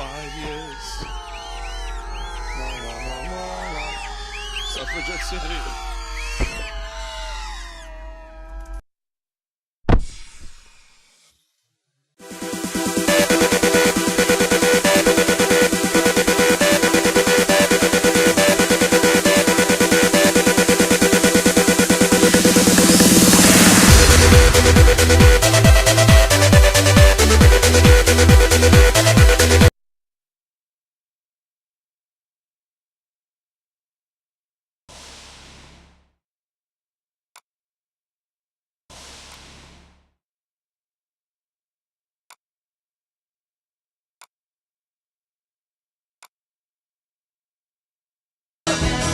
5 years. La, la, la, la, la. Suffragette city.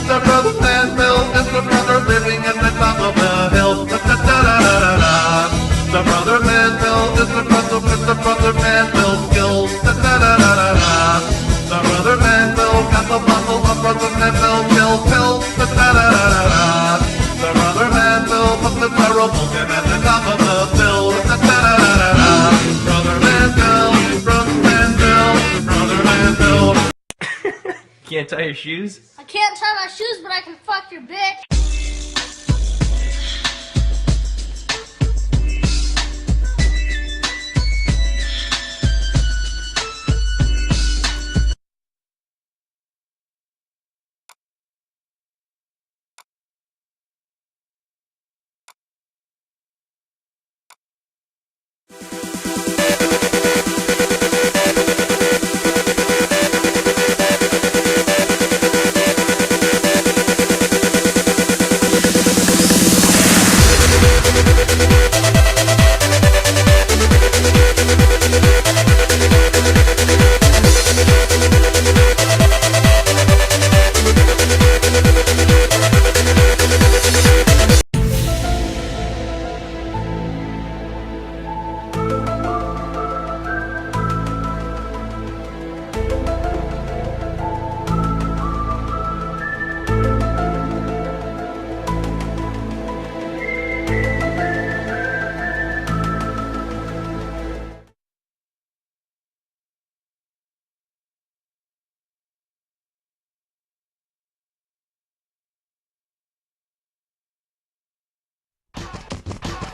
The brother Manville is the brother living at the top of the hill. Da-da-da-da-da-da. The brother Manville is the brother with the brother Manville skills. Da-da-da-da-da-da. The brother Manville got the muscle of brother Manville pills. Da-da-da-da-da. The brother Manville put the terrible him at the top of the bill. Da-da-da-da-da. Brother Manville, brother Manville, brother Manville. Can't tie your shoes? I can't tie my shoes, but I can fuck your bitch.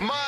My